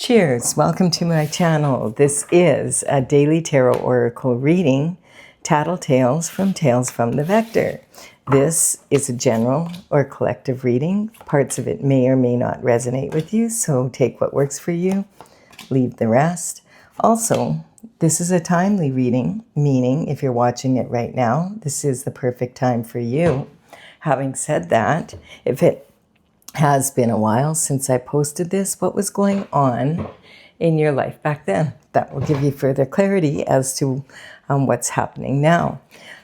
Cheers! Welcome to my channel. This is a daily tarot oracle reading, Tattle Tales from the Vector. This is a general or collective reading. Parts of it may or may not resonate with you, so take what works for you, leave the rest. Also, this is a timely reading, meaning if you're watching it right now, this is the perfect time for you. Having said that, if it has been a while since I posted this, what was going on in your life back then? That will give you further clarity as to what's happening now.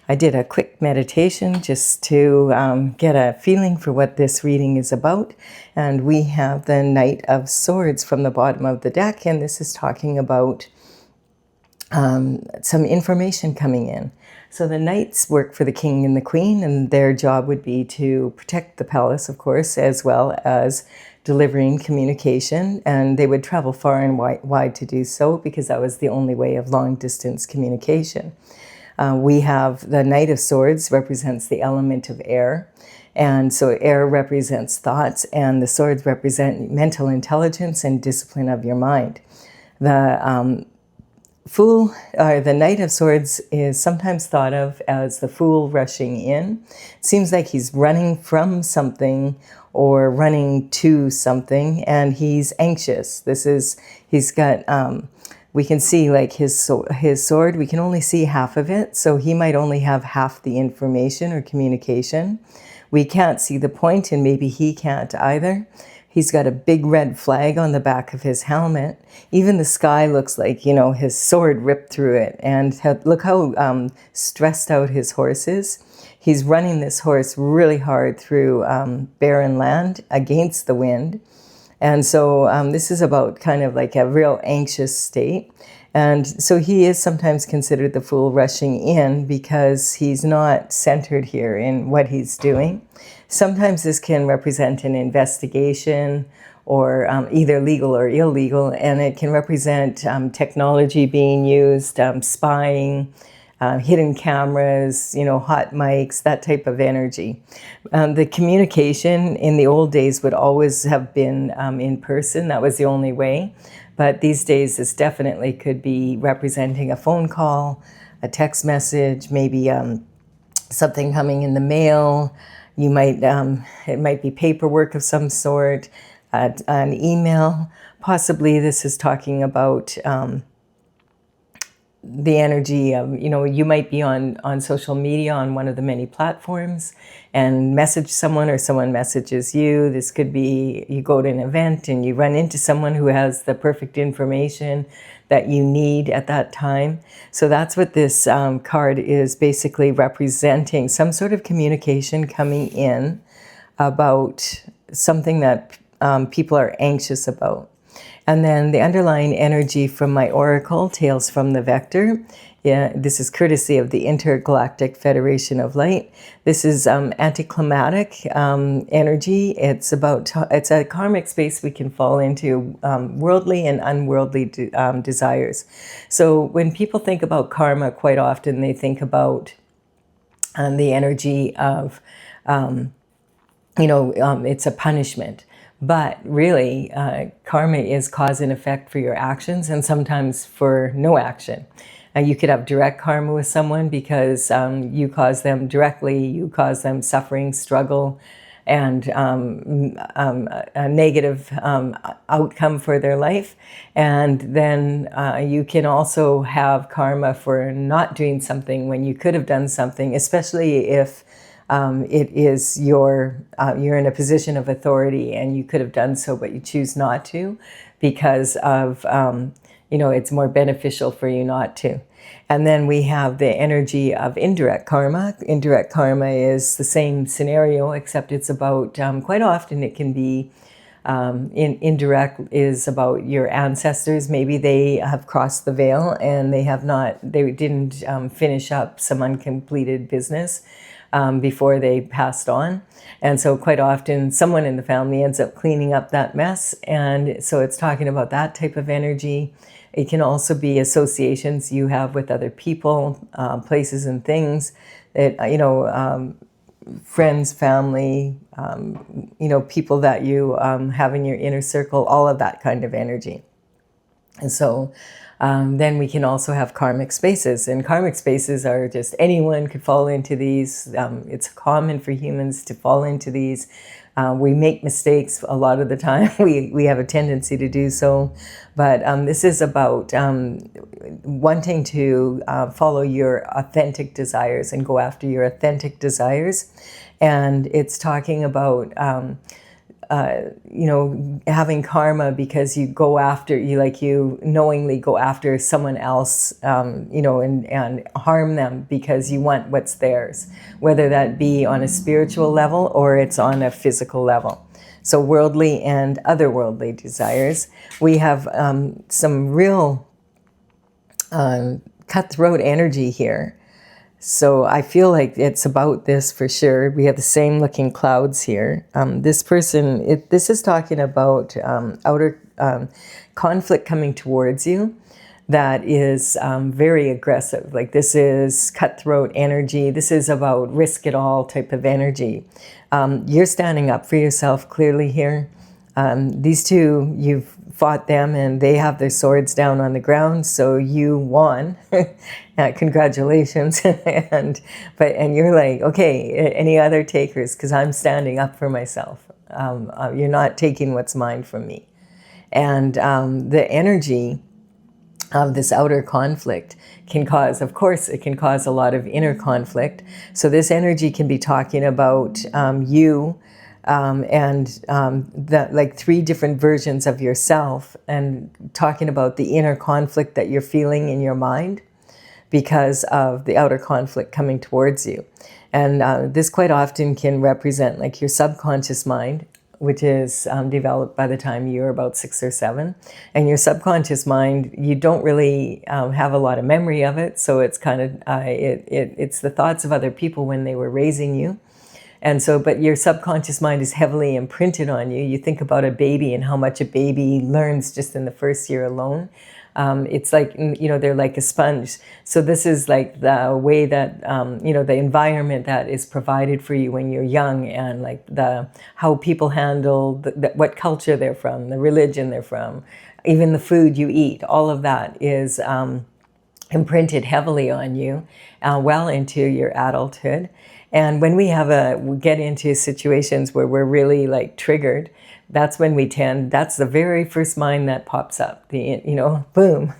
I did a quick meditation just to get a feeling for what this reading is about. And we have the Knight of Swords from the bottom of the deck. And this is talking about some information coming in. So the knights work for the king and the queen, and their job would be to protect the palace, of course, as well as delivering communication. And they would travel far and wide to do so, because that was the only way of long-distance communication. We have the Knight of Swords represents the element of air. And so air represents thoughts, and the swords represent mental intelligence and discipline of your mind. The Fool, the Knight of Swords is sometimes thought of as the fool rushing in. Seems like he's running from something or running to something, and he's anxious. He's got, we can see like his sword, we can only see half of it, so he might only have half the information or communication. We can't see the point, and maybe he can't either. He's got a big red flag on the back of his helmet. Even the sky looks like, you know, his sword ripped through it. And look how stressed out his horse is. He's running this horse really hard through barren land against the wind. And so this is about kind of like a real anxious state. And so he is sometimes considered the fool rushing in because he's not centered here in what he's doing. Sometimes this can represent an investigation or either legal or illegal, and it can represent technology being used, spying, hidden cameras, you know, hot mics, that type of energy. The communication in the old days would always have been in person. That was the only way. But these days, this definitely could be representing a phone call, a text message, maybe something coming in the mail. You might, it might be paperwork of some sort, an email. Possibly this is talking about the energy of, you know, you might be on social media on one of the many platforms and message someone, or someone messages you. This could be you go to an event and you run into someone who has the perfect information that you need at that time. So that's what this card is basically representing, some sort of communication coming in about something that people are anxious about. And then the underlying energy from my oracle, Tales from the Vector. Yeah, this is courtesy of the Intergalactic Federation of Light. This is anticlimactic energy. It's a karmic space we can fall into, worldly and unworldly desires. So when people think about karma, quite often they think about the energy of, it's a punishment. But really, karma is cause and effect for your actions, and sometimes for no action. You could have direct karma with someone because you cause them directly, you cause them suffering, struggle, and a negative outcome for their life. And then you can also have karma for not doing something when you could have done something, especially if it is you're in a position of authority and you could have done so, but you choose not to because of, it's more beneficial for you not to. And then we have the energy of indirect karma. Indirect karma is the same scenario, except it's about, quite often it can be, indirect is about your ancestors. Maybe they have crossed the veil and they didn't finish up some uncompleted business before they passed on. And so quite often someone in the family ends up cleaning up that mess. And so it's talking about that type of energy. It can also be associations you have with other people, places and things that, friends, family, people that you have in your inner circle, all of that kind of energy. And so then we can also have karmic spaces. And karmic spaces are just anyone could fall into these. It's common for humans to fall into these. We make mistakes a lot of the time. We have a tendency to do so. But this is about wanting to follow your authentic desires and go after your authentic desires. And it's talking about you know, having karma because you go after, you knowingly go after someone else, you know, and harm them because you want what's theirs, whether that be on a spiritual level or it's on a physical level. So worldly and otherworldly desires. We have some real cutthroat energy here. So I feel like it's about this for sure. We have the same looking clouds here. This person, this is talking about outer conflict coming towards you that is very aggressive. Like this is cutthroat energy. This is about risk it all type of energy. You're standing up for yourself clearly here. These two, you've fought them and they have their swords down on the ground, so you won. Congratulations. and you're like, okay, any other takers? Because I'm standing up for myself. You're not taking what's mine from me. And the energy of this outer conflict can cause, of course, it can cause a lot of inner conflict. So this energy can be talking about you like 3 different versions of yourself, and talking about the inner conflict that you're feeling in your mind because of the outer conflict coming towards you. And this quite often can represent like your subconscious mind, which is developed by the time you're about 6 or 7. And your subconscious mind, you don't really have a lot of memory of it. So it's kind of, it's the thoughts of other people when they were raising you. And so, but your subconscious mind is heavily imprinted on you. You think about a baby and how much a baby learns just in the first year alone. It's like, you know, they're like a sponge. So this is like the way that, you know, the environment that is provided for you when you're young, and like how people handle, what culture they're from, the religion they're from, even the food you eat, all of that is imprinted heavily on you well into your adulthood. And when we get into situations where we're really like triggered, that's when that's the very first mind that pops up. You know, boom,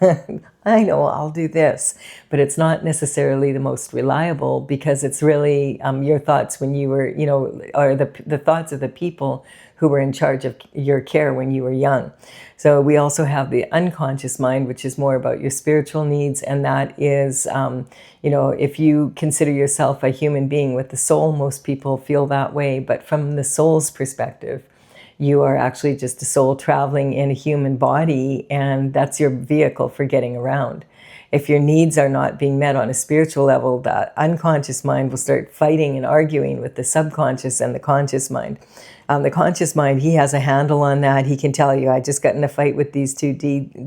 I know I'll do this. But it's not necessarily the most reliable, because it's really your thoughts when you were, you know, or the thoughts of the people who were in charge of your care when you were young. So we also have the unconscious mind, which is more about your spiritual needs. And that is, you know, if you consider yourself a human being with the soul, most people feel that way. But from the soul's perspective, you are actually just a soul traveling in a human body, and that's your vehicle for getting around. If your needs are not being met on a spiritual level, the unconscious mind will start fighting and arguing with the subconscious and the conscious mind. The conscious mind, he has a handle on that. He can tell you, I just got in a fight with these 2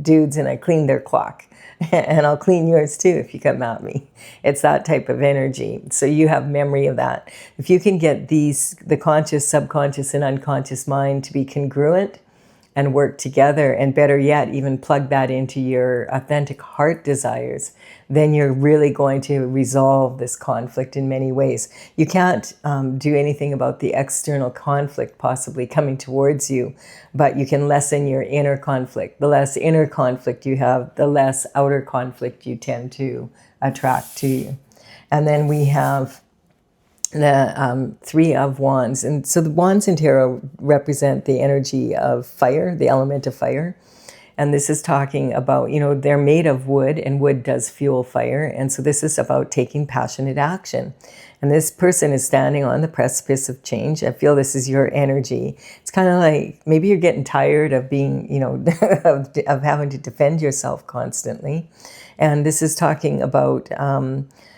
dudes and I cleaned their clock. And I'll clean yours too if you come at me. It's that type of energy. So you have memory of that. If you can get the conscious, subconscious, and unconscious mind to be congruent and work together, and better yet, even plug that into your authentic heart desires, then you're really going to resolve this conflict in many ways. You can't do anything about the external conflict possibly coming towards you, but you can lessen your inner conflict. The less inner conflict you have, the less outer conflict you tend to attract to you. And then we have the 3 of Wands. And so the Wands in tarot represent the energy of fire, the element of fire. And this is talking about, you know, they're made of wood, and wood does fuel fire. And so this is about taking passionate action. And this person is standing on the precipice of change. I feel this is your energy. It's kind of like maybe you're getting tired of being, you know, of having to defend yourself constantly. And this is talking about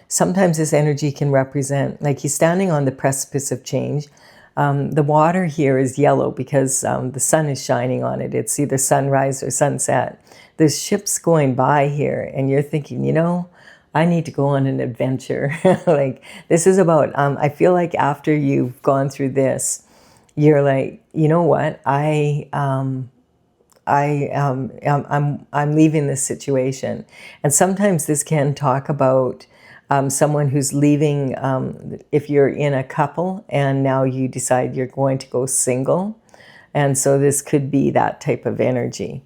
sometimes this energy can represent, like he's standing on the precipice of change. The water here is yellow because the sun is shining on it. It's either sunrise or sunset. There's ships going by here, and you're thinking, you know, I need to go on an adventure. Like this is about, I feel like after you've gone through this, you're like, you know what, I'm leaving this situation. And sometimes this can talk about someone who's leaving, if you're in a couple and now you decide you're going to go single. And so this could be that type of energy.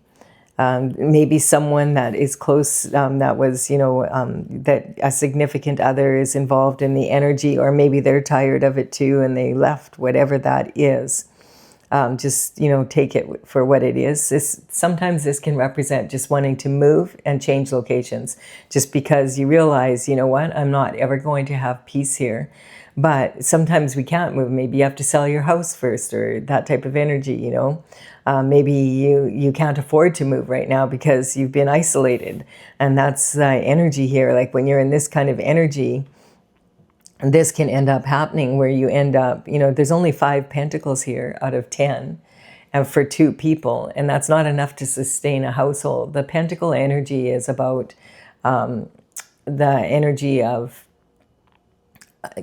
Maybe someone that is close, that was, that a significant other is involved in the energy, or maybe they're tired of it too and they left, whatever that is. Just, take it for what it is. Sometimes this can represent just wanting to move and change locations, just because you realize, you know what, I'm not ever going to have peace here. But sometimes we can't move. Maybe you have to sell your house first, or that type of energy, Maybe you can't afford to move right now because you've been isolated. And that's energy here. Like when you're in this kind of energy, this can end up happening where you end up, there's only 5 pentacles here out of 10, and for 2 people, and that's not enough to sustain a household. The pentacle energy is about the energy of,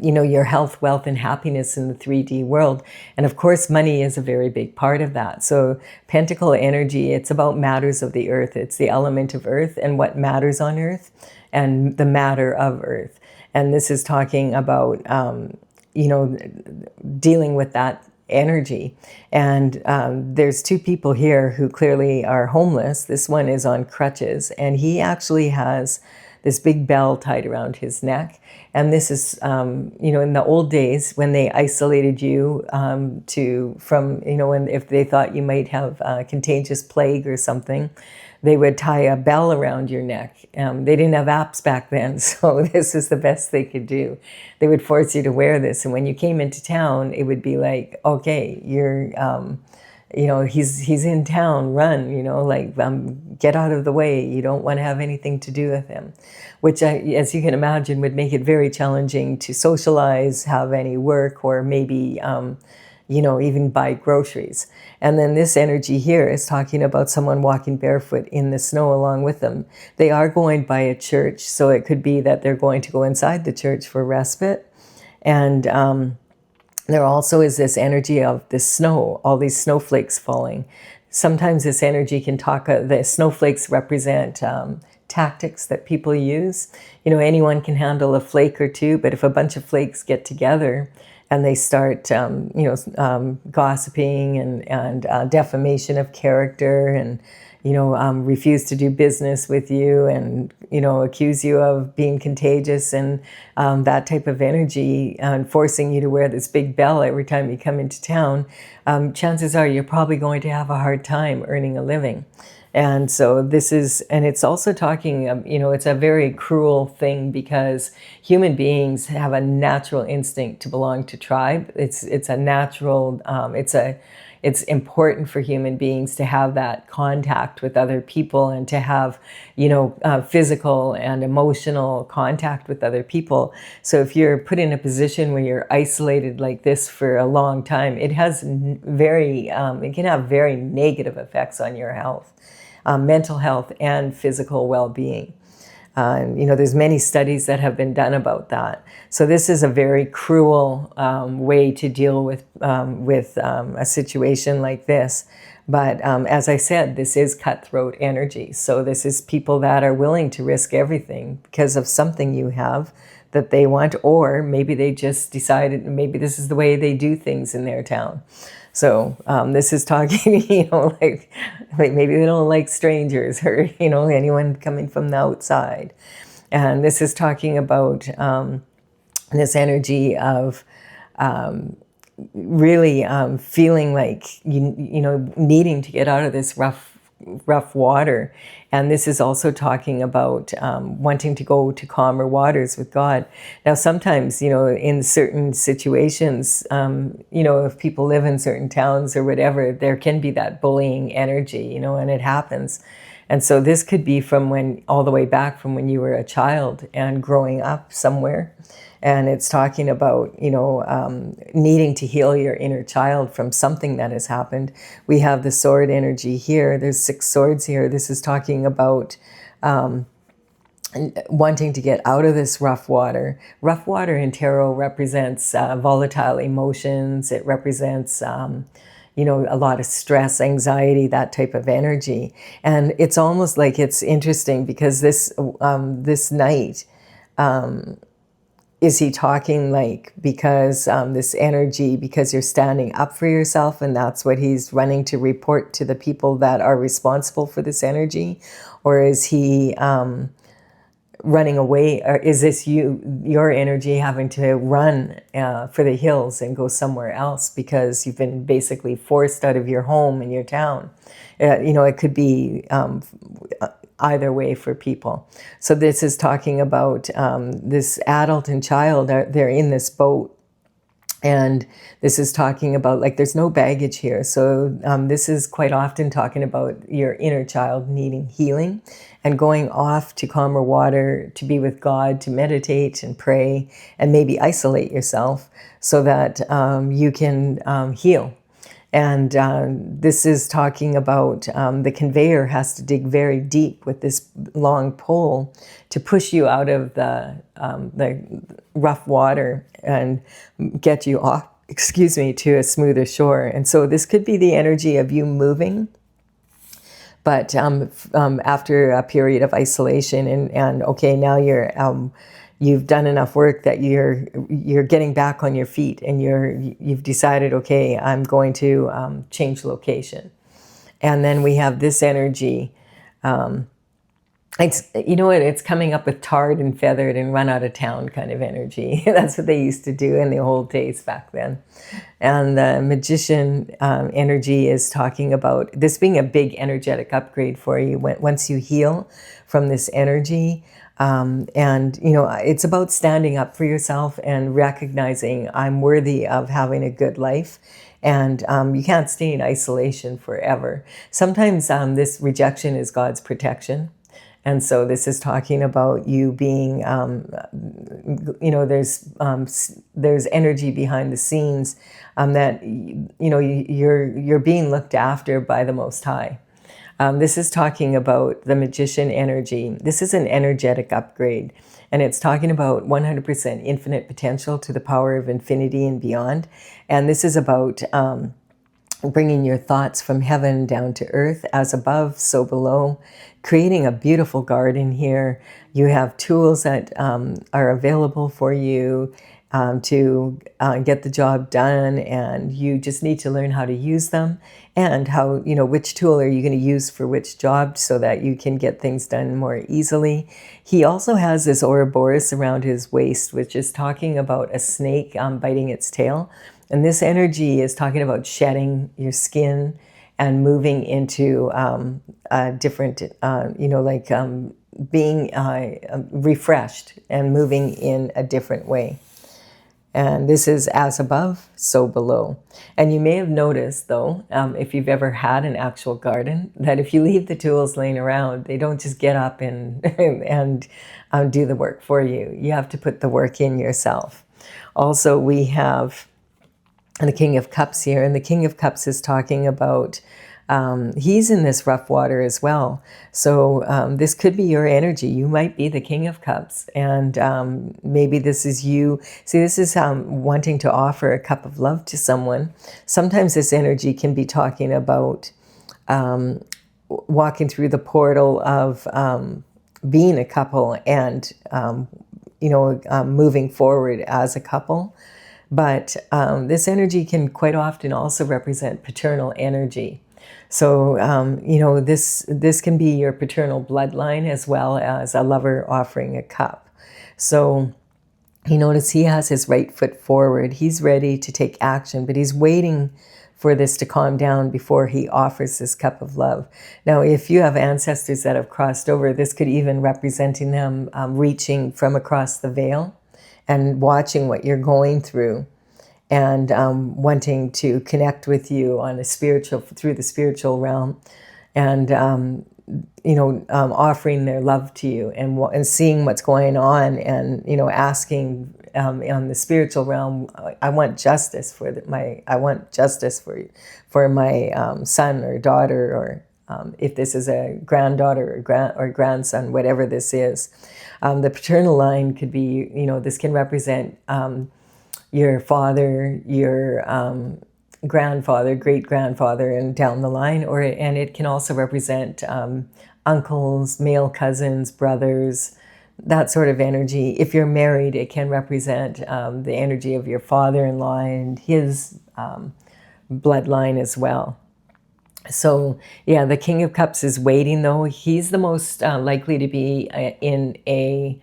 your health, wealth, and happiness in the 3D world. And of course, money is a very big part of that. So pentacle energy, it's about matters of the earth. It's the element of earth and what matters on earth and the matter of earth. And this is talking about, dealing with that energy. And there's 2 people here who clearly are homeless. This one is on crutches, and he actually has this big bell tied around his neck. And this is, in the old days when they isolated you from, and if they thought you might have contagious plague or something, they would tie a bell around your neck. They didn't have apps back then, so this is the best they could do. They would force you to wear this. And when you came into town, it would be like, okay, you're, he's in town, run, get out of the way. You don't want to have anything to do with him, which, as you can imagine, would make it very challenging to socialize, have any work, or maybe, even buy groceries. And then this energy here is talking about someone walking barefoot in the snow along with them. They are going by a church, so it could be that they're going to go inside the church for respite. And there also is this energy of the snow, all these snowflakes falling. Sometimes this energy can talk, the snowflakes represent tactics that people use. Anyone can handle a flake or 2, but if a bunch of flakes get together and they start, gossiping and defamation of character, and refuse to do business with you, and accuse you of being contagious, and that type of energy, and forcing you to wear this big bell every time you come into town, chances are you're probably going to have a hard time earning a living. And so this is, and it's also talking, it's a very cruel thing, because human beings have a natural instinct to belong to tribe. It's a natural, it's important for human beings to have that contact with other people, and to have, physical and emotional contact with other people. So if you're put in a position where you're isolated like this for a long time, it has it can have very negative effects on your health. Mental health and physical well-being. There's many studies that have been done about that. So this is a very cruel way to deal with a situation like this. But as I said, this is cutthroat energy. So this is people that are willing to risk everything because of something you have that they want, or maybe they just decided maybe this is the way they do things in their town. So this is talking, like maybe they don't like strangers, or, anyone coming from the outside. And this is talking about this energy of really feeling like, needing to get out of this rough water. And this is also talking about wanting to go to calmer waters with God. Now, sometimes, in certain situations, if people live in certain towns or whatever, there can be that bullying energy, and it happens. And so this could be from all the way back from when you were a child and growing up somewhere. And it's talking about, needing to heal your inner child from something that has happened. We have the sword energy here. There's 6 swords here. This is talking about wanting to get out of this rough water. Rough water in tarot represents volatile emotions. It represents, a lot of stress, anxiety, that type of energy. And it's almost like it's interesting because this night, is he talking like because this energy, because you're standing up for yourself and that's what he's running to report to the people that are responsible for this energy? Or is he running away? Or is this your energy having to run for the hills and go somewhere else because you've been basically forced out of your home and your town? It could be either way for people. So this is talking about this adult and child, they're in this boat. And this is talking about, like, there's no baggage here. So this is quite often talking about your inner child needing healing and going off to calmer water, to be with God, to meditate and pray, and maybe isolate yourself so that you can heal. And this is talking about the conveyor has to dig very deep with this long pole to push you out of the rough water and get you off, to a smoother shore. And so this could be the energy of you moving, but after a period of isolation and okay, now you've done enough work that you're getting back on your feet and you've decided, okay, I'm going to change location. And then we have this energy. It's coming up with tarred and feathered and run out of town kind of energy. That's what they used to do in the old days back then. And the magician energy is talking about this being a big energetic upgrade for you once you heal from this energy. It's about standing up for yourself and recognizing I'm worthy of having a good life. And you can't stay in isolation forever. Sometimes this rejection is God's protection. And so this is talking about you being, there's energy behind the scenes that, you're being looked after by the Most High. This is talking about the magician energy. This is an energetic upgrade. And it's talking about 100% infinite potential to the power of infinity and beyond. And this is about bringing your thoughts from heaven down to earth, as above, so below, creating a beautiful garden here. You have tools that are available for you to get the job done, and you just need to learn how to use them and how, which tool are you going to use for which job so that you can get things done more easily. He also has this Ouroboros around his waist, which is talking about a snake biting its tail. And this energy is talking about shedding your skin and moving into a different, being refreshed and moving in a different way. And this is as above, so below. And you may have noticed, though, if you've ever had an actual garden, that if you leave the tools laying around, they don't just get up and do the work for you. You have to put the work in yourself. Also, we have the King of Cups here, and the King of Cups is talking about he's in this rough water as well. So this could be your energy. You might be the King of Cups, and maybe this is you. See, this is wanting to offer a cup of love to someone. Sometimes this energy can be talking about walking through the portal of being a couple and moving forward as a couple. But this energy can quite often also represent paternal energy. So, this can be your paternal bloodline as well as a lover offering a cup. So, you notice he has his right foot forward. He's ready to take action, but he's waiting for this to calm down before he offers this cup of love. Now, if you have ancestors that have crossed over, this could even representing them reaching from across the veil and watching what you're going through and wanting to connect with you on through the spiritual realm, and offering their love to you and seeing what's going on, and asking on the spiritual realm, I want justice for my son or daughter, or if this is a granddaughter or grandson, whatever this is. The paternal line could be, this can represent your father, your grandfather, great-grandfather, and down the line, and it can also represent uncles, male cousins, brothers, that sort of energy. If you're married, it can represent the energy of your father-in-law and his bloodline as well. So yeah, the King of Cups is waiting, though. He's the most likely to be in a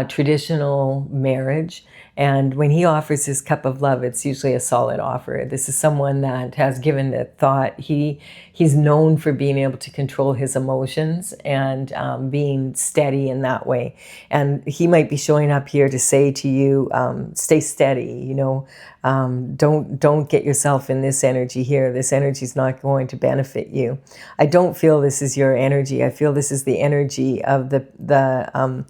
traditional marriage. And when he offers his cup of love, it's usually a solid offer. This is someone that has given it thought. He's known for being able to control his emotions and being steady in that way. And he might be showing up here to say to you, stay steady, you know, don't get yourself in this energy here. This energy is not going to benefit you. I don't feel this is your energy. I feel this is the energy of the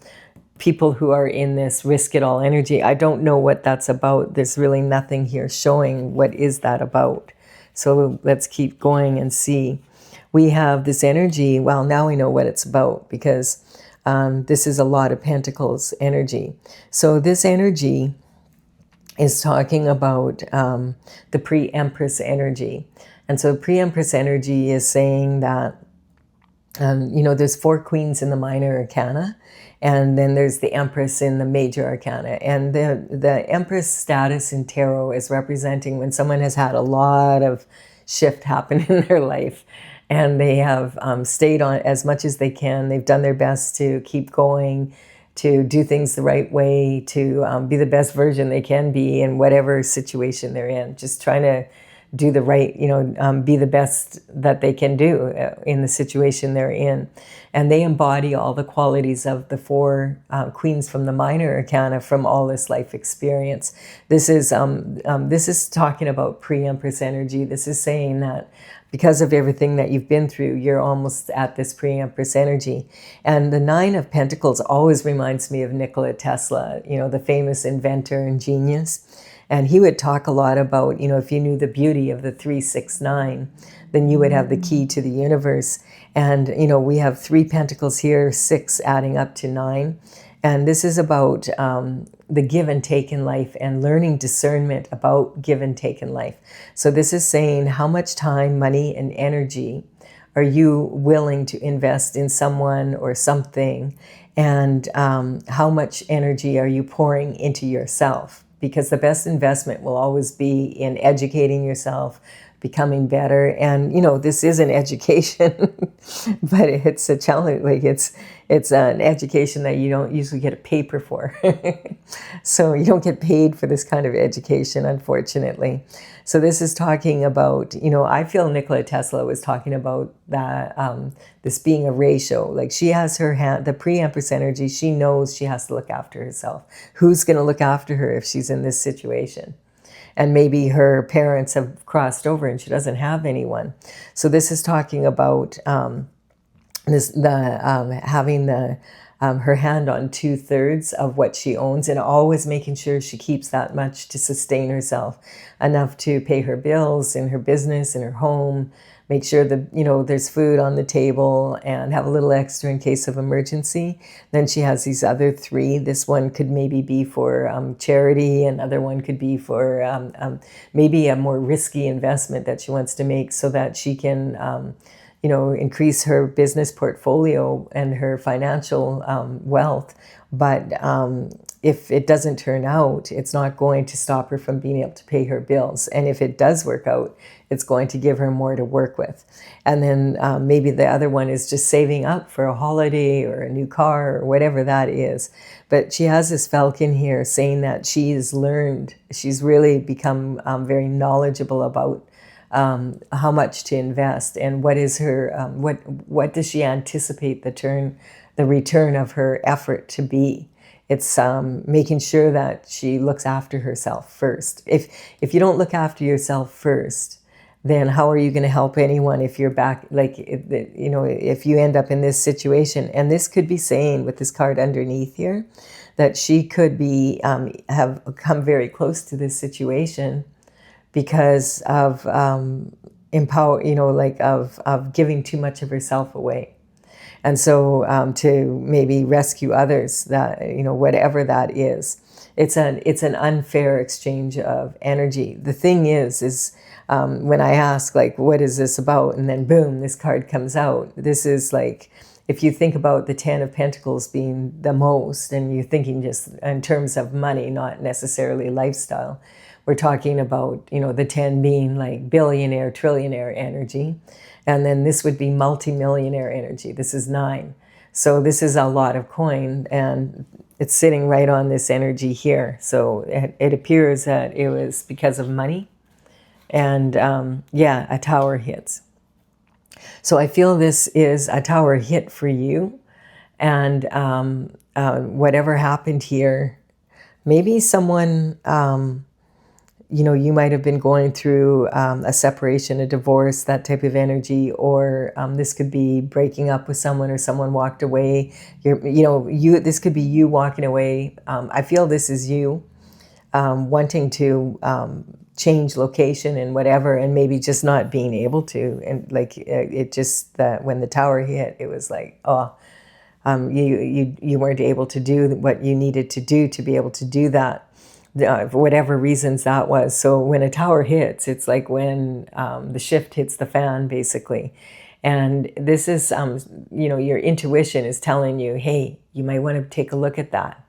people who are in this risk it all energy. I don't know what that's about. There's really nothing here showing what is that about. So let's keep going and see. We have this energy. Well, now we know what it's about, because this is a lot of Pentacles energy. So this energy is talking about the pre-Empress energy. And so pre-Empress energy is saying that, you know, there's 4 queens in the minor arcana, and then there's the Empress in the major arcana. And the Empress status in tarot is representing when someone has had a lot of shift happen in their life, and they have stayed on as much as they can. They've done their best to keep going, to do things the right way, to be the best version they can be in whatever situation they're in. Just trying to do the right, you know, be the best that they can do in the situation they're in. And they embody all the qualities of the 4 queens from the minor arcana from all this life experience. This is talking about pre-Empress energy. This is saying that because of everything that you've been through, you're almost at this pre-Empress energy. And the 9 of Pentacles always reminds me of Nikola Tesla, you know, the famous inventor and genius. And he would talk a lot about, you know, if you knew the beauty of the 369, then you would have the key to the universe. And, you know, we have 3 pentacles here, 6 adding up to 9. And this is about the give and take in life and learning discernment about give and take in life. So this is saying how much time, money, and energy are you willing to invest in someone or something, and how much energy are you pouring into yourself? Because the best investment will always be in educating yourself, becoming better. And, you know, this is an education, but it's a challenge. Like it's an education that you don't usually get a paper for. So you don't get paid for this kind of education, unfortunately. So this is talking about, you know, I feel Nikola Tesla was talking about that, this being a ratio. Like she has her hand, the pre-Empress energy, she knows she has to look after herself. Who's going to look after her if she's in this situation? And maybe her parents have crossed over and she doesn't have anyone. So this is talking about having her hand on 2/3 of what she owns, and always making sure she keeps that much to sustain herself, enough to pay her bills in her business, in her home, make sure that, you know, there's food on the table, and have a little extra in case of emergency. Then she has these other 3. This one could maybe be for charity. Another one could be for maybe a more risky investment that she wants to make so that she can you know, increase her business portfolio and her financial wealth. But if it doesn't turn out, it's not going to stop her from being able to pay her bills. And if it does work out, it's going to give her more to work with. And then maybe the other one is just saving up for a holiday or a new car or whatever that is. But she has this Falcon here saying that she's learned, she's really become very knowledgeable about how much to invest, and what is her what does she anticipate the return of her effort to be. It's making sure that she looks after herself first. If you don't look after yourself first, then how are you going to help anyone if you're back, like, you know, if you end up in this situation? And this could be saying, with this card underneath here, that she could be have come very close to this situation because of empower, you know, like of giving too much of herself away. And so to maybe rescue others, that, you know, whatever that is, it's an unfair exchange of energy. The thing is when I ask, like, what is this about? And then boom, this card comes out. This is like, if you think about the 10 of Pentacles being the most, and you're thinking just in terms of money, not necessarily lifestyle, we're talking about, you know, the 10 being like billionaire, trillionaire energy. And then this would be multimillionaire energy. This is 9. So this is a lot of coin, and it's sitting right on this energy here. So it appears that it was because of money. And yeah, a tower hits. So I feel this is a tower hit for you. And whatever happened here, maybe someone, you know, you might have been going through a separation, a divorce, that type of energy, or this could be breaking up with someone, or someone walked away. This could be you walking away. I feel this is you wanting to change location and whatever, and maybe just not being able to. And like it just, that when the tower hit, it was like, oh, you weren't able to do what you needed to do to be able to do that. For whatever reasons that was. So when a tower hits, it's like when the shift hits the fan, basically. And this is, you know, your intuition is telling you, hey, you might want to take a look at that.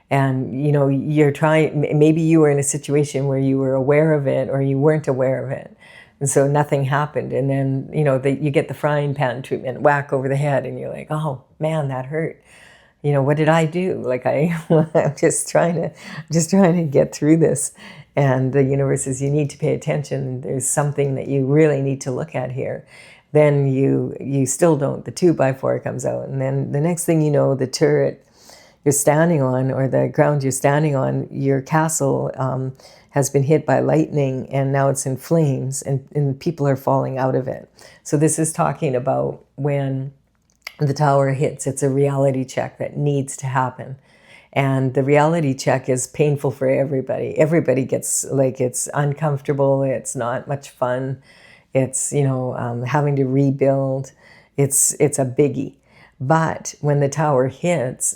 And, you know, you're trying, maybe you were in a situation where you were aware of it or you weren't aware of it. And so nothing happened. And then, you know, you get the frying pan treatment, whack over the head, and you're like, oh man, that hurt. You know, what did I do? Like I'm just trying to get through this. And the universe says, you need to pay attention. There's something that you really need to look at here. Then you still don't. The 2x4 comes out. And then the next thing you know, the turret you're standing on, or the ground you're standing on, your castle has been hit by lightning, and now it's in flames, and people are falling out of it. So this is talking about when the tower hits, it's a reality check that needs to happen. And the reality check is painful for everybody. Everybody gets, like, it's uncomfortable. It's not much fun. It's, you know, having to rebuild. It's a biggie. But when the tower hits,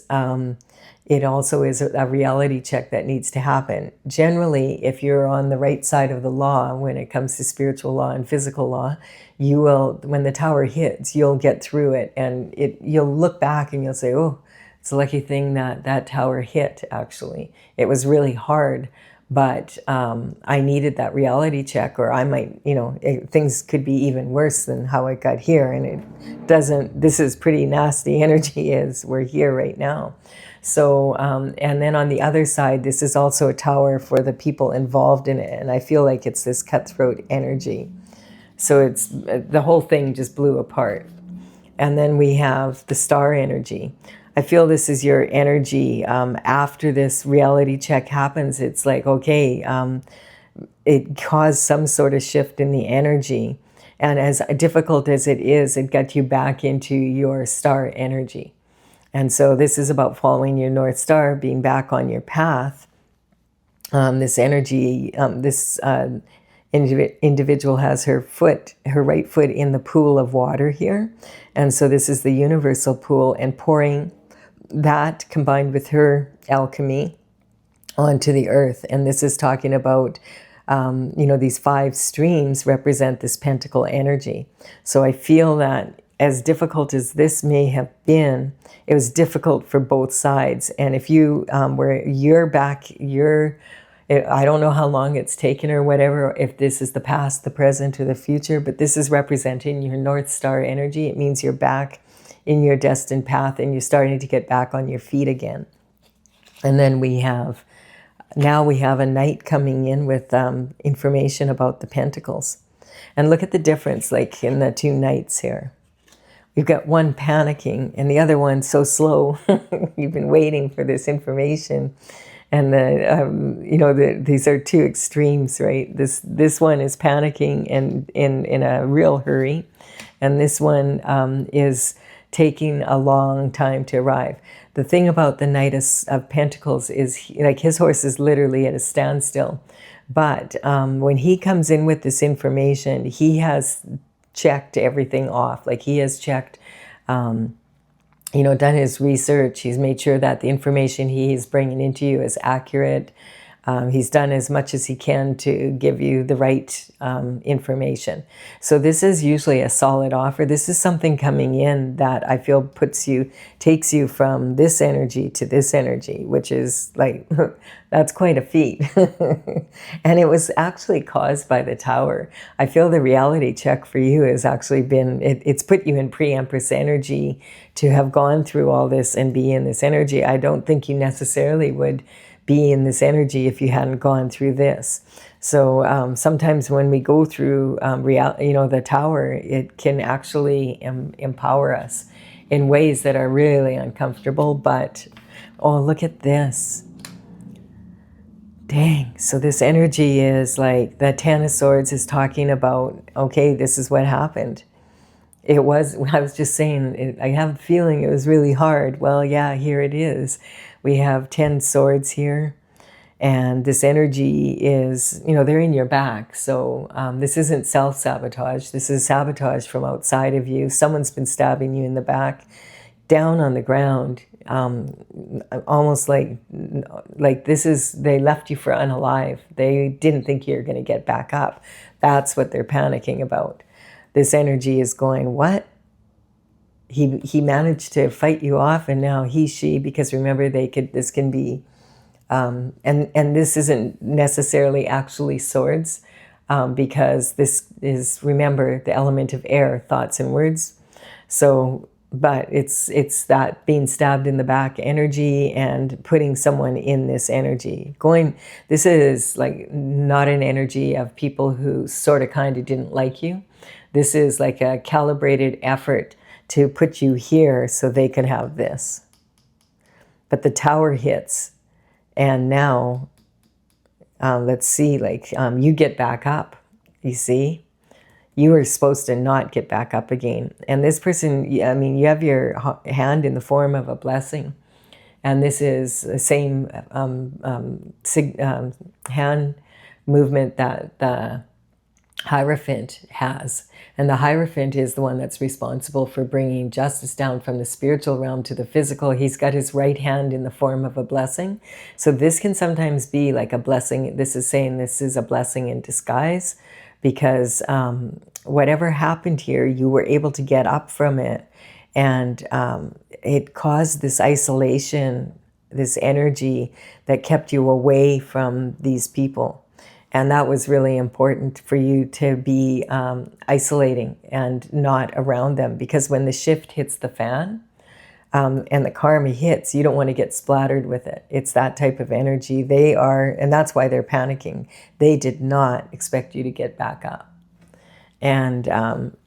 it also is a reality check that needs to happen. Generally, if you're on the right side of the law when it comes to spiritual law and physical law, you will, when the tower hits, you'll get through it, and you'll look back and you'll say, oh, it's a lucky thing that tower hit, actually. It was really hard, but I needed that reality check, or I might, you know, things could be even worse than how it got here, and it doesn't. This is pretty nasty energy as we're here right now. So, and then on the other side, this is also a tower for the people involved in it, and I feel like it's this cutthroat energy. So it's, the whole thing just blew apart. And then we have the star energy. I feel this is your energy after this reality check happens. It's like, okay, it caused some sort of shift in the energy. And as difficult as it is, it got you back into your star energy. And so this is about following your North Star, being back on your path. This energy, this individual has her right foot in the pool of water here. And so this is the universal pool, and pouring that combined with her alchemy onto the earth. And this is talking about, you know, these 5 streams represent this pentacle energy. So I feel that as difficult as this may have been, it was difficult for both sides. And if you I don't know how long it's taken or whatever, if this is the past, the present, or the future, but this is representing your North Star energy. It means you're back in your destined path, and you're starting to get back on your feet again. And then we have a knight coming in with information about the pentacles. And look at the difference, like in the 2 knights here. We've got one panicking and the other one so slow. You've been waiting for this information. And these are 2 extremes, right? This one is panicking and in a real hurry. And this one is taking a long time to arrive. The thing about the Knight of Pentacles is, like, his horse is literally at a standstill. But when he comes in with this information, he has checked everything off. Like, he has checked done his research. He's made sure that the information he's bringing into you is accurate. He's done as much as he can to give you the right information. So this is usually a solid offer. This is something coming in that I feel takes you from this energy to this energy, which is like, that's quite a feat. And it was actually caused by the Tower. I feel the reality check for you has actually been, it's put you in pre-Empress energy to have gone through all this and be in this energy. I don't think you necessarily would be in this energy if you hadn't gone through this. So sometimes when we go through the Tower, it can actually empower us in ways that are really uncomfortable. But oh, look at this. Dang. So this energy is like the Ten of Swords is talking about, okay, this is what happened. I was just saying, I have a feeling it was really hard. Well, yeah, here it is. We have 10 swords here. And this energy is, they're in your back. So this isn't self-sabotage. This is sabotage from outside of you. Someone's been stabbing you in the back, down on the ground, almost like they left you for unalive. They didn't think you were going to get back up. That's what they're panicking about. This energy is going, what? He managed to fight you off, and now she, because remember, this can be, and this isn't necessarily actually swords, because this is, remember, the element of air, thoughts and words. So, but it's that being stabbed in the back energy and putting someone in this energy. This is like not an energy of people who sort of kind of didn't like you. This is like a calibrated effort to put you here so they can have this. But the Tower hits. And now, let's see, you get back up, you see? You were supposed to not get back up again. And this person, you have your hand in the form of a blessing. And this is the same hand movement that the Hierophant has. And the Hierophant is the one that's responsible for bringing justice down from the spiritual realm to the physical. He's got his right hand in the form of a blessing. So this can sometimes be like a blessing. This is saying this is a blessing in disguise, because whatever happened here, you were able to get up from it. And it caused this isolation, this energy that kept you away from these people. And that was really important for you to be isolating and not around them, because when the shift hits the fan and the karma hits, you don't want to get splattered with it. It's that type of energy. And that's why they're panicking. They did not expect you to get back up. And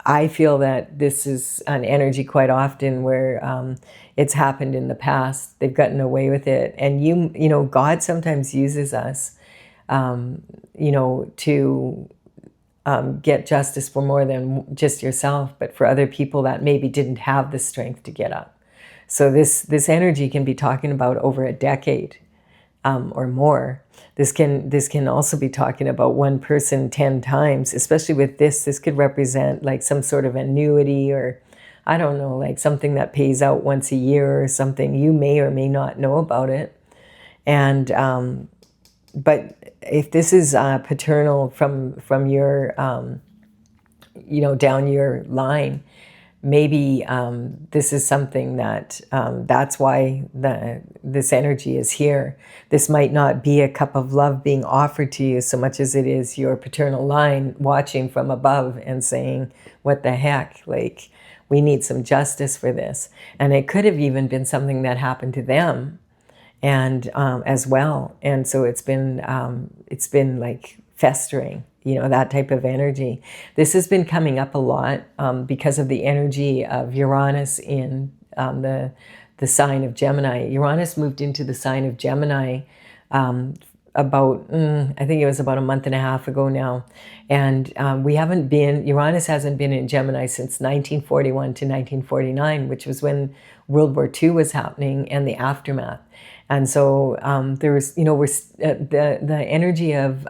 I feel that this is an energy quite often where it's happened in the past. They've gotten away with it. And God sometimes uses us to get justice for more than just yourself, but for other people that maybe didn't have the strength to get up. So this energy can be talking about over a decade or more. This can also be talking about one person 10 times, especially with this. This could represent like some sort of annuity, or I don't know, like something that pays out once a year or something. You may or may not know about it. And but if this is paternal from your, down your line, maybe this is something that that's why this energy is here. This might not be a cup of love being offered to you so much as it is your paternal line watching from above and saying, what the heck, like, we need some justice for this. And it could have even been something that happened to them, and as well. And so it's been like festering, that type of energy. This has been coming up a lot because of the energy of Uranus in the sign of Gemini. Uranus moved into the sign of Gemini about, I think it was about a month and a half ago now. And Uranus hasn't been in Gemini since 1941 to 1949, which was when World War II was happening and the aftermath. And so there was, the energy of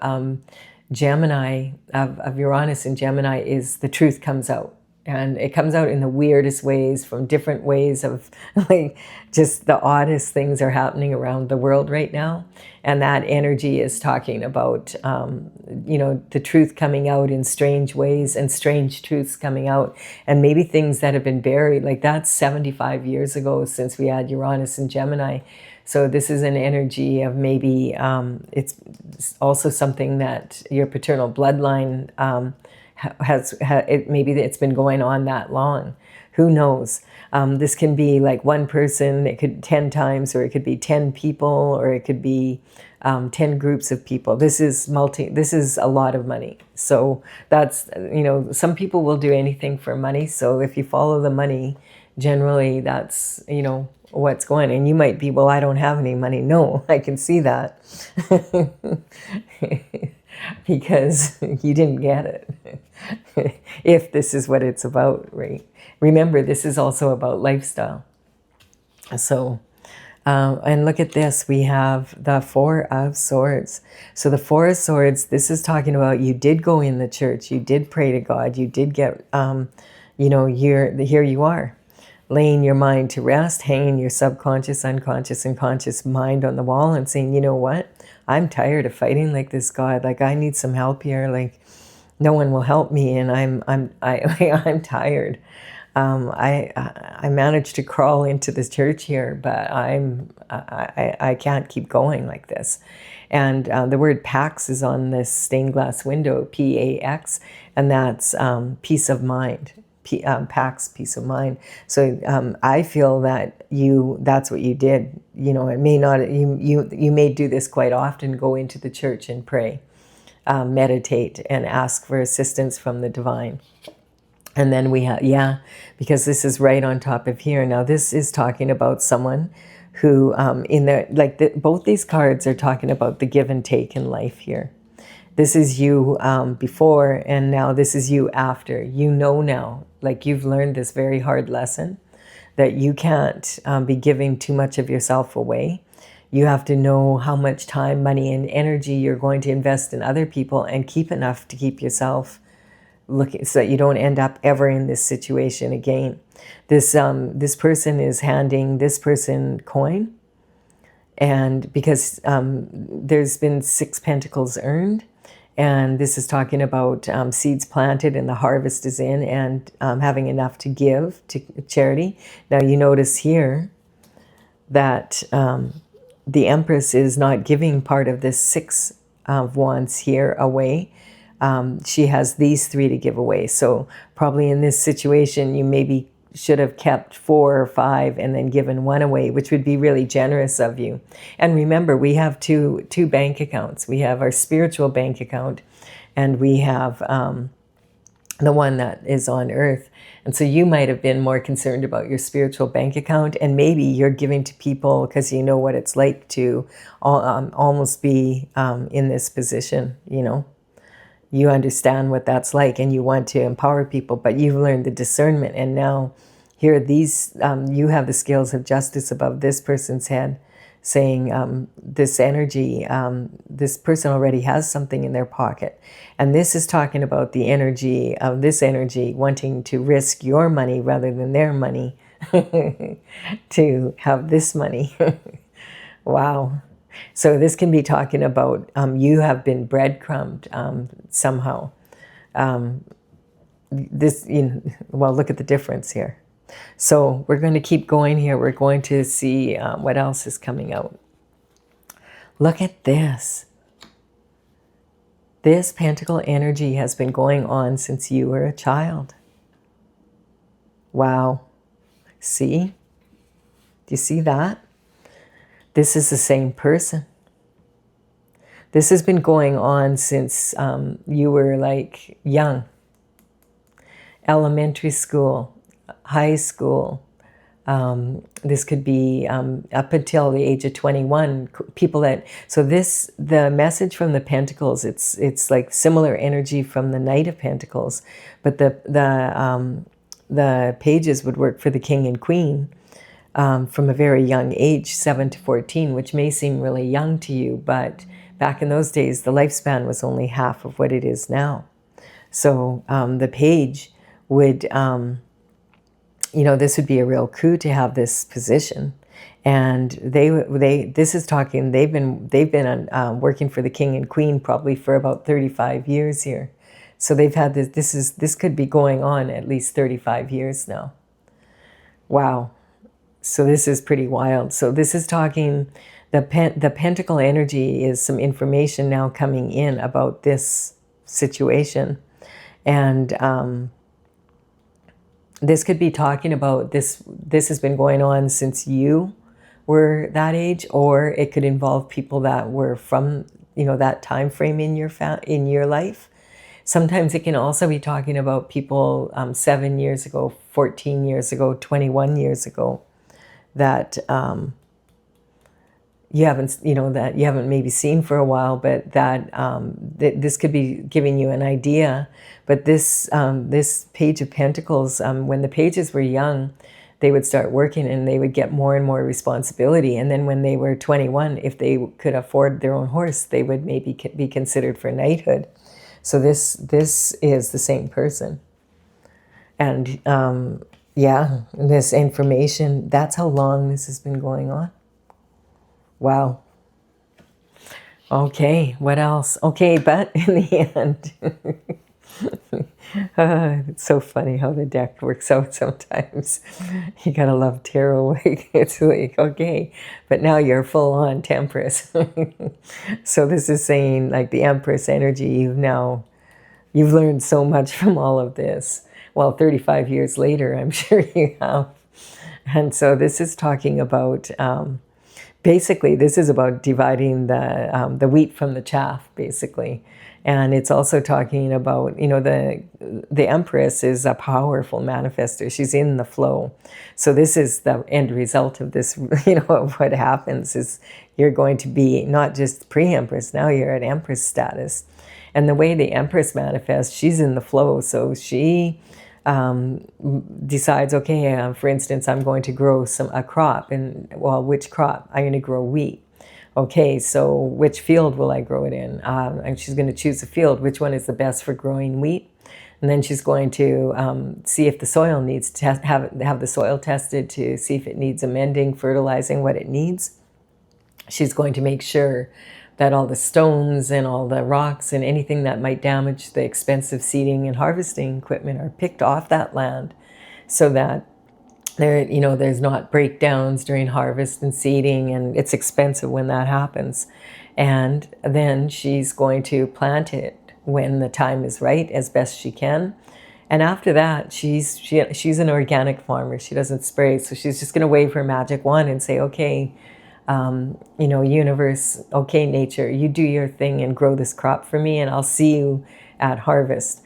Gemini, of Uranus in Gemini, is the truth comes out. And it comes out in the weirdest ways, from different ways of like just the oddest things are happening around the world right now. And that energy is talking about, you know, the truth coming out in strange ways and strange truths coming out. And maybe things that have been buried, like that's 75 years ago since we had Uranus and Gemini. So this is an energy of maybe, it's also something that your paternal bloodline maybe it's been going on that long. Who knows? This can be like one person, it could 10 times, or it could be 10 people, or it could be 10 groups of people. This is a lot of money. So that's, you know, some people will do anything for money. So if you follow the money, generally that's, you know, what's going on. And you might be, well, I don't have any money. No, I can see that. Because you didn't get it. If this is what it's about, right? Remember, this is also about lifestyle. So, and look at this. We have the Four of Swords. So the Four of Swords, this is talking about you did go in the church. You did pray to God. You did get, you know, here you are, laying your mind to rest, hanging your subconscious, unconscious, and conscious mind on the wall and saying, you know what? I'm tired of fighting like this, God. Like, I need some help here. Like, no one will help me, and I'm tired. I managed to crawl into this church here, but I can't keep going like this. And the word Pax is on this stained glass window, P-A-X, and that's peace of mind. Pax, peace of mind. So I feel that that's what you did. You know, it may not, you may do this quite often, go into the church and pray, meditate, and ask for assistance from the divine. And then we have, yeah, because this is right on top of here. Now this is talking about someone who, both these cards are talking about the give and take in life here. This is you before, and now this is you after. You know now, like you've learned this very hard lesson that you can't be giving too much of yourself away. You have to know how much time, money, and energy you're going to invest in other people, and keep enough to keep yourself looking, so that you don't end up ever in this situation again. This person is handing this person coin, and because there's been 6 pentacles earned. And this is talking about seeds planted and the harvest is in, and having enough to give to charity. Now you notice here that the Empress is not giving part of this 6 of Wands here away. She has these 3 to give away. So probably in this situation, you maybe should have kept 4 or 5 and then given 1 away, which would be really generous of you. And remember, we have two bank accounts. We have our spiritual bank account, and we have the one that is on earth. And so you might have been more concerned about your spiritual bank account, and maybe you're giving to people because you know what it's like to almost be in this position, you know. You understand what that's like, and you want to empower people, but you've learned the discernment. And now here, you have the scales of justice above this person's head, saying this energy, this person already has something in their pocket. And this is talking about the energy of this energy wanting to risk your money rather than their money to have this money. Wow. So this can be talking about you have been breadcrumbed somehow. Well, look at the difference here. So we're going to keep going here. We're going to see what else is coming out. Look at this. This pentacle energy has been going on since you were a child. Wow. See? Do you see that? This is the same person. This has been going on since you were like young. Elementary school, high school. This could be up until the age of 21. People that, so this, the message from the Pentacles, it's like similar energy from the Knight of Pentacles, but the pages would work for the King and Queen. From a very young age, 7 to 14, which may seem really young to you, but back in those days, the lifespan was only half of what it is now. So the page would, this would be a real coup to have this position. And this is talking, they've been working for the king and queen probably for about 35 years here. So they've had this could be going on at least 35 years now. Wow. So this is pretty wild. So this is talking, the pentacle energy is some information now coming in about this situation. And this could be talking about this has been going on since you were that age, or it could involve people that were from, that time frame in your life. Sometimes it can also be talking about people 7 years ago, 14 years ago, 21 years ago, that you haven't, that you haven't maybe seen for a while, but that this could be giving you an idea. But this Page of Pentacles, when the pages were young, they would start working and they would get more and more responsibility. And then when they were 21, if they could afford their own horse, they would maybe be considered for knighthood. So this is the same person. And yeah, this information, that's how long this has been going on. Wow. Okay, what else? Okay, but in the end, it's so funny how the deck works out sometimes. You gotta love tarot. It's like, okay, but now you're full on Temperance. So this is saying, like, the Empress energy, you've learned so much from all of this. Well, 35 years later, I'm sure you have. And so this is talking about, basically, this is about dividing the wheat from the chaff, basically. And it's also talking about, the Empress is a powerful manifester. She's in the flow. So this is the end result of this, of what happens is you're going to be not just pre-Empress, now you're at Empress status. And the way the Empress manifests, she's in the flow. So she decides, okay, for instance, I'm going to grow a crop. And, well, which crop? I'm going to grow wheat. Okay, so which field will I grow it in? And she's going to choose a field. Which one is the best for growing wheat? And then she's going to see if the soil needs to have the soil tested to see if it needs amending, fertilizing, what it needs. She's going to make sure that all the stones and all the rocks and anything that might damage the expensive seeding and harvesting equipment are picked off that land, so that there's not breakdowns during harvest and seeding, and it's expensive when that happens. And then she's going to plant it when the time is right, as best she can. And after that, she's an organic farmer. She doesn't spray, so she's just going to wave her magic wand and say, okay, universe, okay, nature, you do your thing and grow this crop for me, and I'll see you at harvest.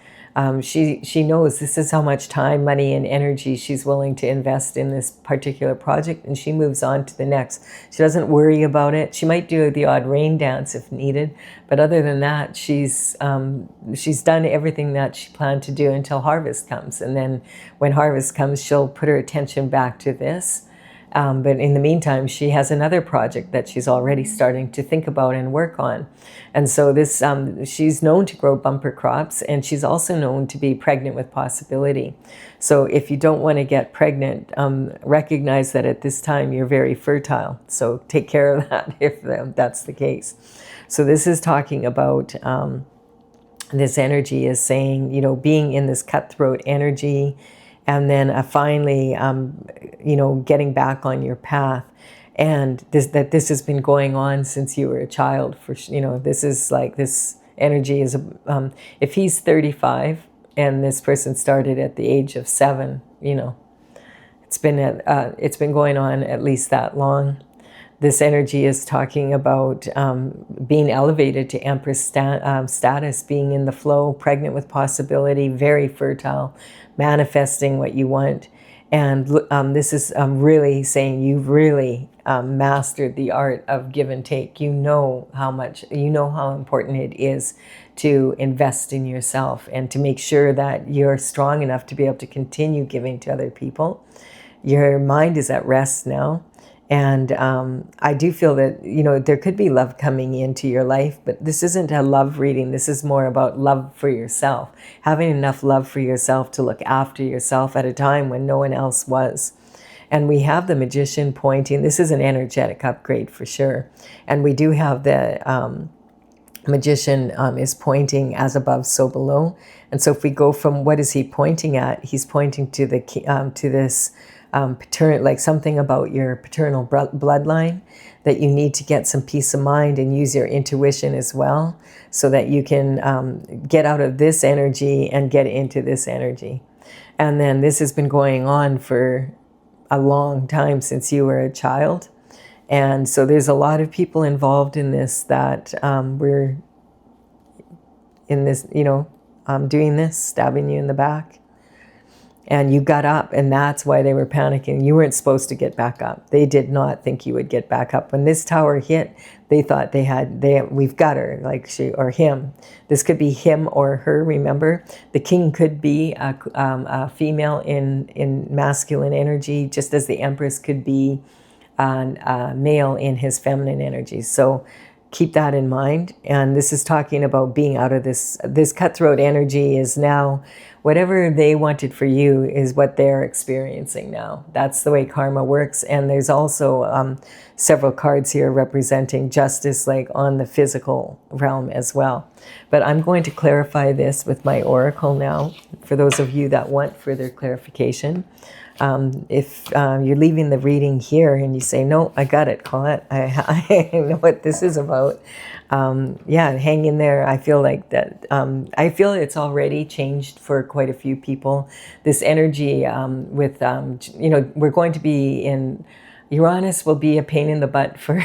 She knows this is how much time, money, and energy she's willing to invest in this particular project, and she moves on to the next. She doesn't worry about it. She might do the odd rain dance if needed, but other than that, she's done everything that she planned to do until harvest comes. And then when harvest comes, she'll put her attention back to this. But in the meantime, she has another project that she's already starting to think about and work on. And so this, she's known to grow bumper crops, and she's also known to be pregnant with possibility. So if you don't want to get pregnant, recognize that at this time you're very fertile. So take care of that if that's the case. So this is talking about, this energy is saying, being in this cutthroat energy, and then finally, getting back on your path. And this has been going on since you were a child. This is like, this energy is, if he's 35 and this person started at the age of 7, it's been going on at least that long. This energy is talking about being elevated to Empress status, being in the flow, pregnant with possibility, very fertile, manifesting what you want. And this is really saying you've really mastered the art of give and take. You know how important it is to invest in yourself and to make sure that you're strong enough to be able to continue giving to other people. Your mind is at rest now. And I do feel that, you know, there could be love coming into your life, but this isn't a love reading. This is more about love for yourself, having enough love for yourself to look after yourself at a time when no one else was. And we have the Magician pointing. This is an energetic upgrade for sure. And we do have the Magician is pointing as above, so below. And so if we go from what is he pointing at, he's pointing to the to this paternal, like something about your paternal bloodline, that you need to get some peace of mind and use your intuition as well, so that you can get out of this energy and get into this energy. And then this has been going on for a long time, since you were a child. And so there's a lot of people involved in this that we're in this, you know, doing this, stabbing you in the back. And you got up, and that's why they were panicking. You weren't supposed to get back up. They did not think you would get back up. When this tower hit, they thought we've got her, like she or him. This could be him or her, remember? The king could be a female in masculine energy, just as the empress could be a male in his feminine energy. So keep that in mind. And this is talking about being out of this cutthroat energy. Is now whatever they wanted for you is what they're experiencing now. That's the way karma works. And there's also several cards here representing justice, like on the physical realm as well. But I'm going to clarify this with my oracle now, for those of you that want further clarification. If you're leaving the reading here and you say, no, I got it, Colette, I know what this is about. Yeah, hang in there. I feel like that. I feel it's already changed for quite a few people. This energy with, you know, we're going to be in, Uranus will be a pain in the butt for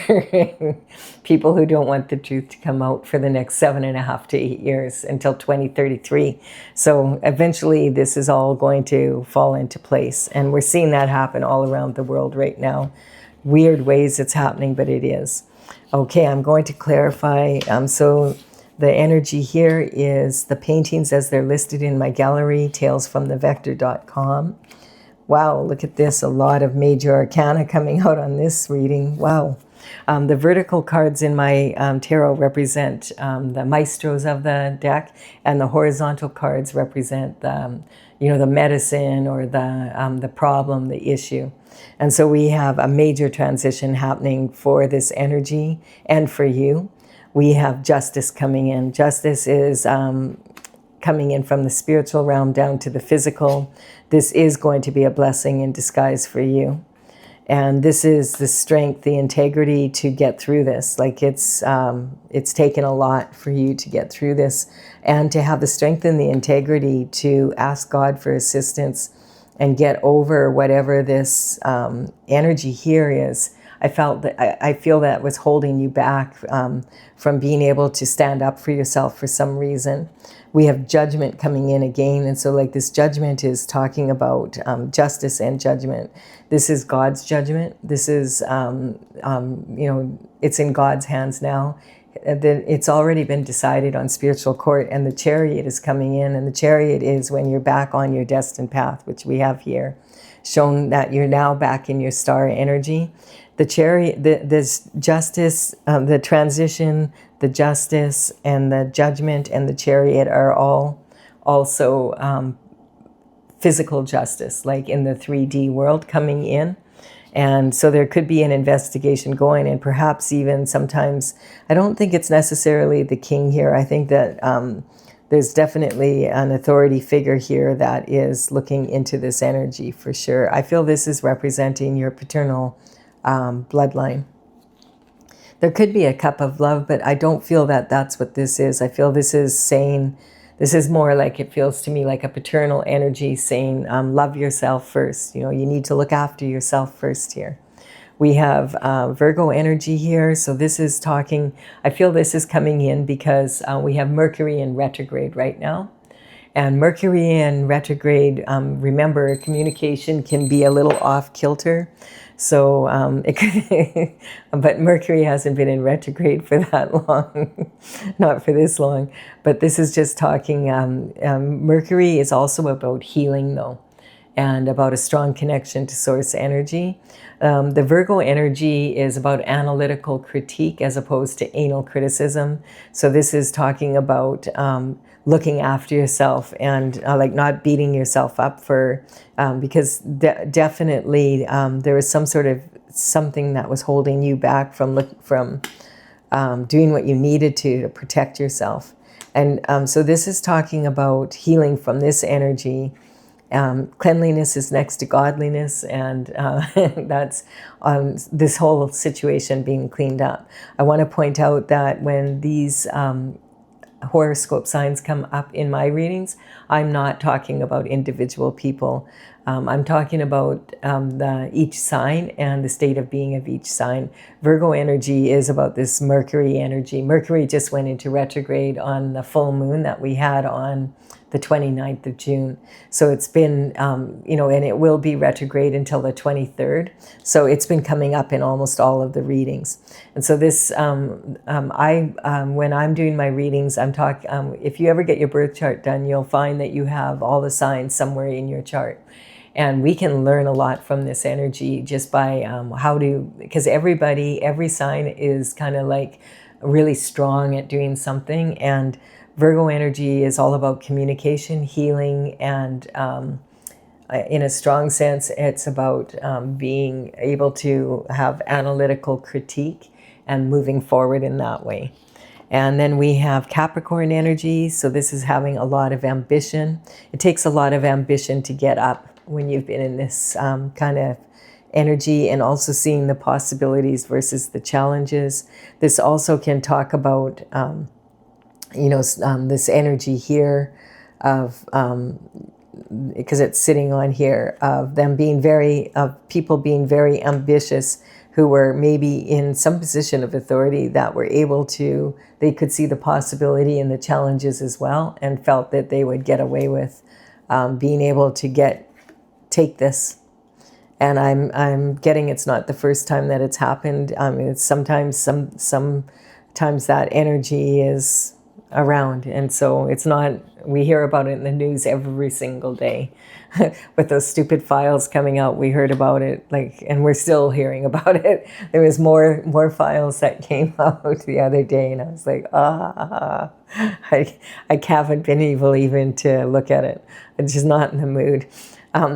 people who don't want the truth to come out for the next 7.5 to 8 years, until 2033. So eventually this is all going to fall into place. And we're seeing that happen all around the world right now. Weird ways it's happening, but it is. Okay, I'm going to clarify. So the energy here is the paintings as they're listed in my gallery, talesfromthevector.com. Wow, look at this. A lot of major arcana coming out on this reading. Wow. The vertical cards in my tarot represent the maestros of the deck, and the horizontal cards represent the, you know, the medicine or the problem, the issue. And so we have a major transition happening for this energy and for you. We have justice coming in. Justice is coming in from the spiritual realm down to the physical. This is going to be a blessing in disguise for you. And this is the strength, the integrity to get through this. Like it's taken a lot for you to get through this, and to have the strength and the integrity to ask God for assistance and get over whatever this energy here is. I feel that was holding you back from being able to stand up for yourself for some reason. We have judgment coming in again. And so like this judgment is talking about justice and judgment. This is God's judgment. This is, you know, it's in God's hands now. It's already been decided on spiritual court, and the Chariot is coming in. And the Chariot is when you're back on your destined path, which we have here, shown that you're now back in your star energy. The Chariot, this justice, the transition, the justice, and the judgment, and the Chariot are all also physical justice, like in the 3D world coming in. And so there could be an investigation going, and perhaps even sometimes, I don't think it's necessarily the king here. I think that there's definitely an authority figure here that is looking into this energy for sure. I feel this is representing your paternal bloodline. There could be a cup of love, but I don't feel that that's what this is. I feel this is saying, this is more like, it feels to me like a paternal energy saying, love yourself first. You know, you need to look after yourself first here. We have Virgo energy here. So this is talking, I feel this is coming in because we have Mercury in retrograde right now. And Mercury in retrograde, remember, communication can be a little off kilter. So it could, but Mercury hasn't been in retrograde for that long, not for this long. But this is just talking, Mercury is also about healing though. and about a strong connection to source energy. The Virgo energy is about analytical critique as opposed to anal criticism. So this is talking about looking after yourself and like not beating yourself up for, because definitely there was some sort of something that was holding you back from doing what you needed to protect yourself. And so this is talking about healing from this energy. Cleanliness is next to godliness, and that's this whole situation being cleaned up. I want to point out that when these horoscope signs come up in my readings, I'm not talking about individual people. I'm talking about each sign and the state of being of each sign. Virgo energy is about this Mercury energy. Mercury just went into retrograde on the full moon that we had on the 29th of June. So it's been, and it will be retrograde until the 23rd. So it's been coming up in almost all of the readings. And so this, when I'm doing my readings, I'm talking, if you ever get your birth chart done, you'll find that you have all the signs somewhere in your chart. And we can learn a lot from this energy just by because every sign is kind of like really strong at doing something. And Virgo energy is all about communication, healing, and in a strong sense, it's about being able to have analytical critique and moving forward in that way. And then we have Capricorn energy. So this is having a lot of ambition. It takes a lot of ambition to get up when you've been in this kind of energy, and also seeing the possibilities versus the challenges. This also can talk about, this energy here of, because it's sitting on here, of them being people being very ambitious who were maybe in some position of authority that were they could see the possibility and the challenges as well, and felt that they would get away with being able to take this. And I'm getting it's not the first time that it's happened. It's sometimes that energy is around, and so it's not. We hear about it in the news every single day. With those stupid files coming out, we heard about it, and we're still hearing about it. There was more files that came out the other day, and I was like, I haven't been able even to look at it. I'm just not in the mood.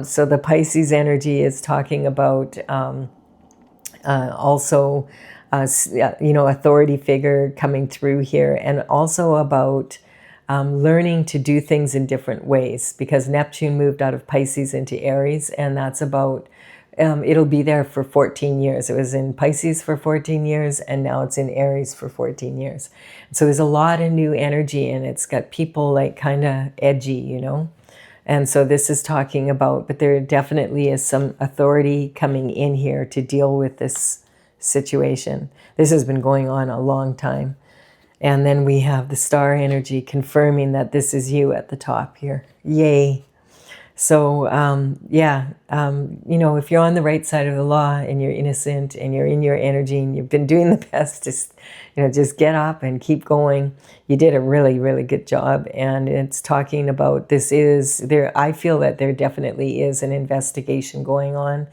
So the Pisces energy is talking about also, authority figure coming through here, and also about learning to do things in different ways, because Neptune moved out of Pisces into Aries, and that's about, it'll be there for 14 years. It was in Pisces for 14 years, and now it's in Aries for 14 years. So there's a lot of new energy, and it's got people kind of edgy, And so this is talking about, but there definitely is some authority coming in here to deal with this situation. This has been going on a long time. And then we have the star energy confirming that this is you at the top here. Yay. So, if you're on the right side of the law and you're innocent and you're in your energy and you've been doing the best, just get up and keep going. You did a really, really good job. And it's talking about I feel that there definitely is an investigation going on.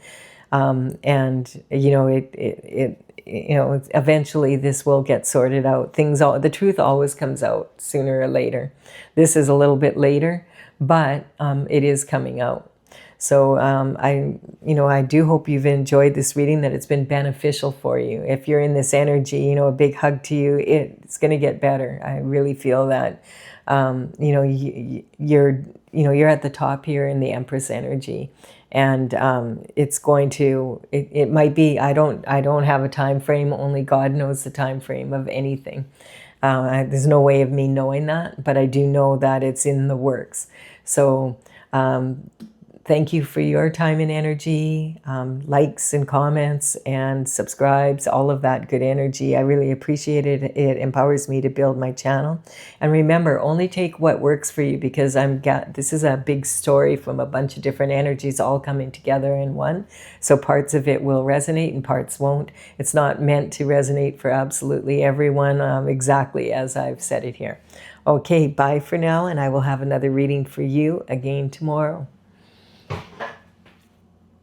Eventually this will get sorted out. The truth always comes out sooner or later. This is a little bit later, but it is coming out. So I do hope you've enjoyed this reading, that it's been beneficial for you. If you're in this energy, a big hug to you. It's going to get better. I really feel that, you're at the top here in the Empress energy. And it's going to, it might be, I don't have a time frame. Only God knows the time frame of anything. There's no way of me knowing that, but I do know that it's in the works. So thank you for your time and energy, likes and comments and subscribes, all of that good energy. I really appreciate it. It empowers me to build my channel. And remember, only take what works for you, because this is a big story from a bunch of different energies all coming together in one. So parts of it will resonate and parts won't. It's not meant to resonate for absolutely everyone, exactly as I've said it here. Okay, bye for now, and I will have another reading for you again tomorrow.